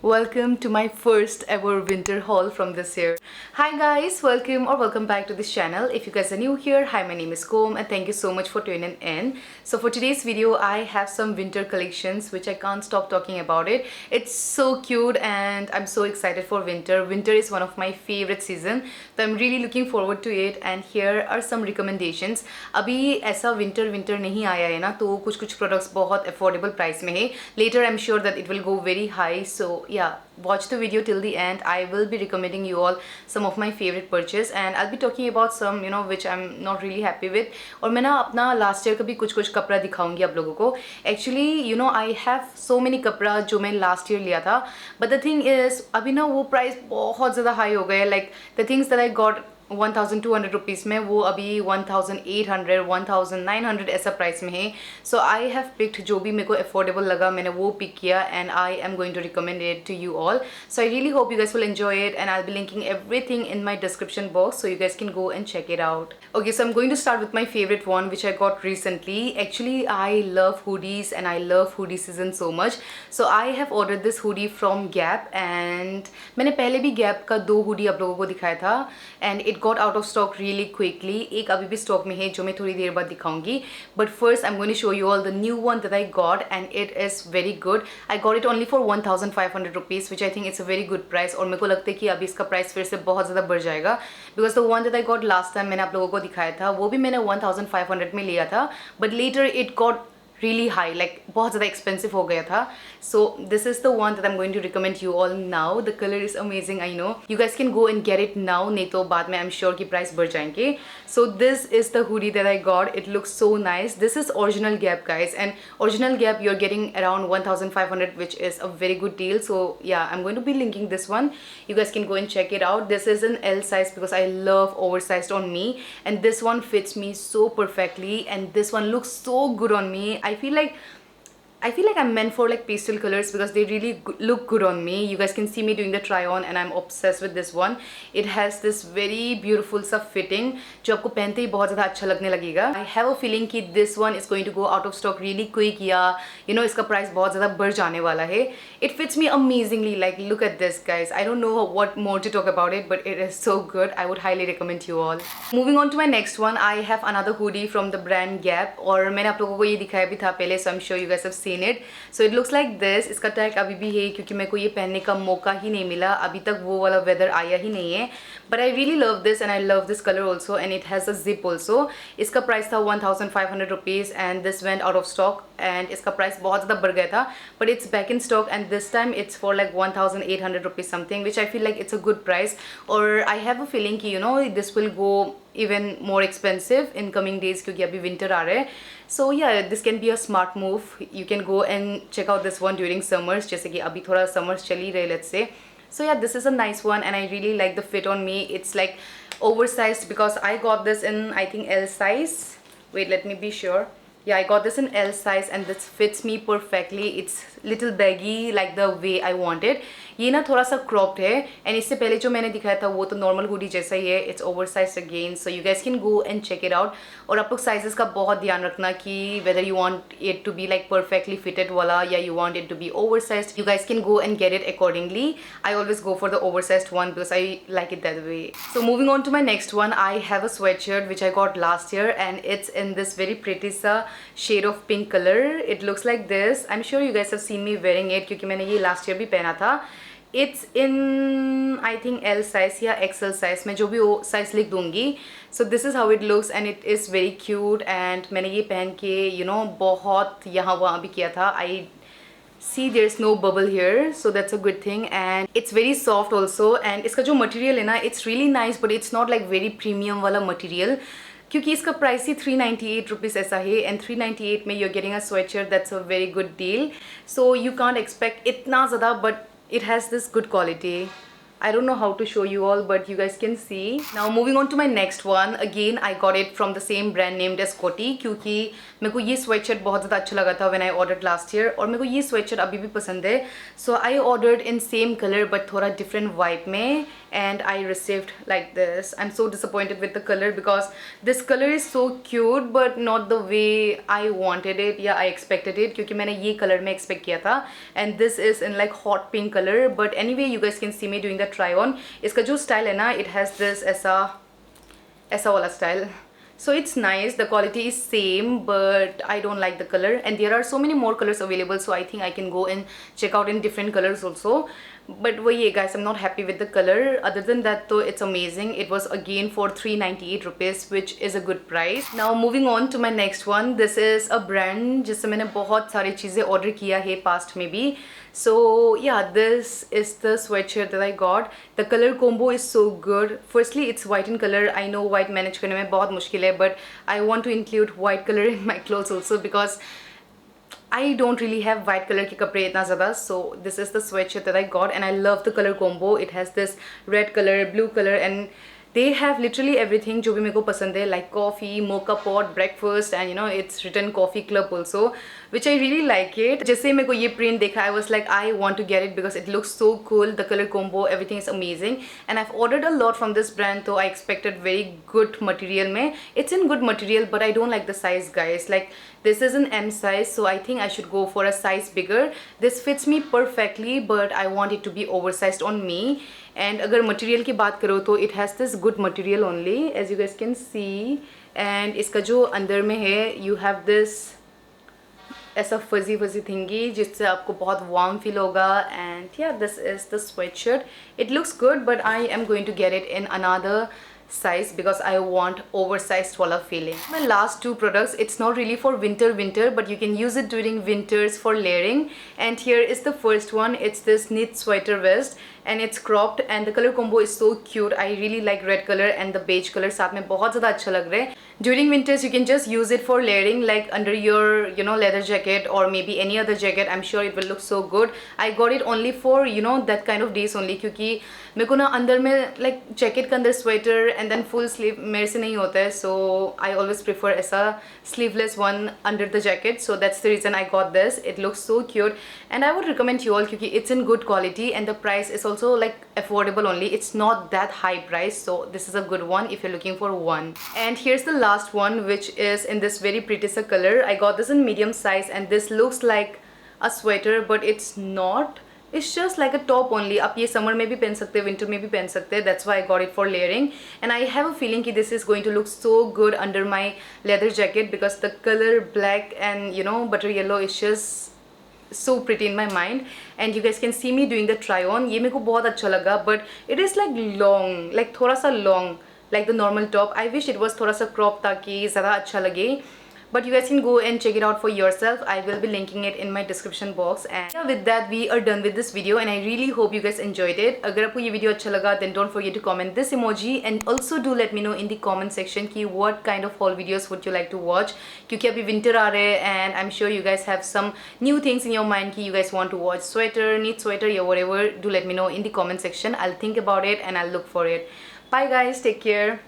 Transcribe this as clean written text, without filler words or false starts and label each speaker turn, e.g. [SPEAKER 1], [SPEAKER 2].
[SPEAKER 1] Welcome to my first ever winter haul from this year. Hi guys, welcome back to this channel. If you guys are new here, hi, my name is Kom and thank you so much for tuning in. So for today's video, I have some winter collections which I can't stop talking about it. It's so cute and I'm so excited for winter. Winter is one of my favorite season, so I'm really looking forward to it and here are some recommendations. अभी ऐसा winter नहीं आया है ना, तो कुछ products बहुत affordable price में है. Later I'm sure that it will go very high, so yeah, watch the video till the end. I will be recommending you all some of my favorite purchase and I'll be talking about some which I'm not really happy with. और मैं ना अपना last year का भी कुछ कपड़ा दिखाऊंगी आप लोगों को. Actually I have so many कपड़ा जो मैं last year लिया था, but the thing is अभी ना वो price बहुत ज़्यादा high हो गया है. Like the things that I got 1200 rupees में वो अभी 1800 1900 ऐसा प्राइस में है. सो आई हैव पिक्ड जो भी मेरे को अफोर्डेबल लगा मैंने वो पिक किया and I am going to recommend it to you all. So I really hope you guys will enjoy it and I'll be linking everything in my description box so you guys can go and check it out. Okay, so I'm going to start with my favorite one which I got recently. Actually I love hoodies and I love hoodie season so much. So I have ordered this hoodie from Gap and मैंने पहले भी Gap का 2 hoodie आप लोगों को दिखाया था and it got out of stock really quickly. एक अभी भी stock में है जो मैं थोड़ी देर बाद दिखाऊंगी. But first I'm going to show you all the new one that I got and it is very good. I got it only for 1500 rupees which I think it's a very good price और मेरे को लगता है कि अभी इसका price फिर से बहुत ज़्यादा बढ़ जाएगा because the one that I got last time मैंने आप लोगों को दिखाया था वो भी मैंने 1500 में लिया था but later it got really high, like बहुत ज़्यादा expensive हो गया था. So this is the one that I'm going to recommend you all now. The color is amazing, I know. You guys can go and get it now, नहीं तो बाद में I'm sure कि price बढ़ जाएंगे. So this is the hoodie that I got. It looks so nice. This is original Gap guys and original Gap you're getting around 1500 which is a very good deal. So yeah, I'm going to be linking this one. You guys can go and check it out. This is an L size because I love oversized on me and this one fits me so perfectly and this one looks so good on me. I feel like I'm meant for like pastel colors because they really look good on me. You guys can see me doing the try on and I'm obsessed with this one. It has this very beautiful सा fitting जो आपको पहनते ही बहुत ज़्यादा अच्छा लगने लगेगा. I have a feeling कि this one is going to go out of stock really quick या इसका price बहुत ज़्यादा बढ़ जाने वाला है. It fits me amazingly. Like look at this guys. I don't know what more to talk about it but it is so good. I would highly recommend you all. Moving on to my next one, I have another hoodie from the brand Gap और मैंने आप लोगों को ये दिखाया भी था पहले, so I'm sure you guys have seen it. So it looks like this. इसका टैग अभी भी है क्योंकि मेरे को ये पहनने का मौका ही नहीं मिला, अभी तक वो वाला वेदर आया ही नहीं है. But I really love this and I love this color also and it has a zip also. इसका प्राइस था 1500 rupees and this went out of stock and इसका प्राइस बहुत ज़्यादा बढ़ गया था but it's back in stock and this time it's for like 1800 rupees something which I feel like it's a good price. Or I have a feeling कि this will go even more expensive in coming days क्योंकि अभी winter आ रहा है. So yeah, this can be a smart move. You can go and check out this one during summers जैसे कि अभी थोड़ा summers चल ही रहे let's say. So yeah, this is a nice one and I really like the fit on me. It's like oversized because I got this in I think L size. Wait, let me be sure. Yeah, I got this in L size and this fits me perfectly. It's little baggy like the way I want it. ये ना थोड़ा सा cropped है and इससे पहले जो मैंने दिखाया था वो तो normal hoodie जैसा ही है. It's oversized again, so you guys can go and check it out. और आप लोग sizes का बहुत ध्यान रखना कि whether you want it to be like perfectly fitted वाला या you want it to be oversized. You guys can go and get it accordingly. I always go for the oversized one because I like it that way. So moving on to my next one, I have a sweatshirt which I got last year and it's in this very pretty सा shade of pink color. It looks like this. I'm sure you guys have seen me wearing it क्योंकि मैंने ये last year भी पहना था. It's in I think L size या XL size, मैं जो भी वो size लिख दूँगी. So this is how it looks and it is very cute and मैंने ये पहन के बहुत यहाँ वहाँ भी किया था. I see there's no bubble here, so that's a good thing and it's very soft also and इसका जो material है ना it's really nice but it's not like very premium वाला material क्योंकि इसका प्राइस ही 398 रुपीज़ ऐसा है एंड 398 में you're getting a sweatshirt. That's a very good deal. So you can't expect इतना ज़्यादा but it has this good quality. I don't know how to show you all, but you guys can see. Now moving on to my next one. Again, I got it from the same brand named as Coty क्योंकि मेरे को ये sweatshirt बहुत ज़्यादा अच्छा लगा था when I ordered last year और मेरे को ये sweatshirt अभी भी पसंद है. So I ordered in same color but थोड़ा different vibe में and I received like this. I'm so disappointed with the color because this color is so cute but not the way I wanted it. Yeah, I expected it क्योंकि मैंने ये color में expect किया था and this is in like hot pink color. But anyway, you guys can see me doing the try on. इसका जो style है ना, it has this ऐसा वाला style. So it's nice, the quality is same but I don't like the color and there are so many more colors available, so I think I can go and check out in different colors also. But well, yeah guys, I'm not happy with the color. Other than that though, it's amazing. It was again for 398 rupees, which is a good price. Now moving on to my next one. This is a brand जिससे मैंने बहुत सारी चीज़ें order किया है past में भी. So yeah, this is the sweatshirt that I got. The color combo is so good. Firstly, it's white in color. I know white manage करने में बहुत मुश्किल है, but I want to include white color in my clothes also because I don't really have white color के कपड़े इतना ज़्यादा. So this is the sweatshirt that I got and I love the color combo. It has this red color, blue color and they have literally everything जो भी मेरे को पसंद है, like coffee, mocha pot, breakfast and you know it's written coffee club also, which I really like it. जैसे मेरे को ये print देखा, I was like I want to get it because it looks so cool. The color combo, everything is amazing and I've ordered a lot from this brand, so I expected very good material में. It's in good material but I don't like the size guys. Like this is an M size, so I think I should go for a size bigger. This fits me perfectly but I want it to be oversized on me. And अगर material की बात करो तो it has this good material only, as you guys can see. And इसका जो अंदर में है, you have this ऐसा fuzzy thingy जिससे आपको बहुत warm feel होगा. And yeah, this is the sweatshirt. It looks good but I am going to get it in another size because I want oversized wala feeling. My last two products, it's not really for winter but you can use it during winters for layering. And here is the first one. It's this knit sweater vest and it's cropped and the color combo is so cute. I really like red color and the beige color साथ में बहुत ज़्यादा अच्छा लग रहा है. During winters you can just use it for layering like under your leather jacket or maybe any other jacket. I'm sure it will look so good. I got it only for that kind of days only क्योंकि मेरे को ना अंदर में like jacket के अंदर sweater and then full sleeve मेरे से नहीं होता है, so I always prefer ऐसा sleeveless one under the jacket. So that's the reason I got this. It looks so cute and I would recommend you all क्योंकि it's in good quality and the price is also like affordable only. It's not that high price, so this is a good one if you're looking for one. And here's the last one, which is in this very pretty सा color. I got this in medium size and this looks like a sweater but it's not. It's just like a top only. आप ये summer में भी पहन सकते हैं, winter में भी पहन सकते हैं. That's why I got it for layering. And I have a feeling कि this is going to look so good under my leather jacket because the color black and butter yellow is just so pretty in my mind. And you guys can see me doing the try on. ये मेरे को बहुत अच्छा लगा but it is like long, like थोड़ा सा long like the normal top. I wish it was थोड़ा सा crop ताकि ज़्यादा अच्छा लगे. But you guys can go and check it out for yourself. I will be linking it in my description box. And yeah, with that we are done with this video and I really hope you guys enjoyed it. अगर आपको ये video अच्छा लगा then don't forget to comment this emoji and also do let me know in the comment section कि what kind of haul videos would you like to watch. क्योंकि अभी winter आ रहे हैं and I'm sure you guys have some new things in your mind कि you guys want to watch sweater, knit sweater या whatever. Do let me know in the comment section. I'll think about it and I'll look for it. Bye guys, take care.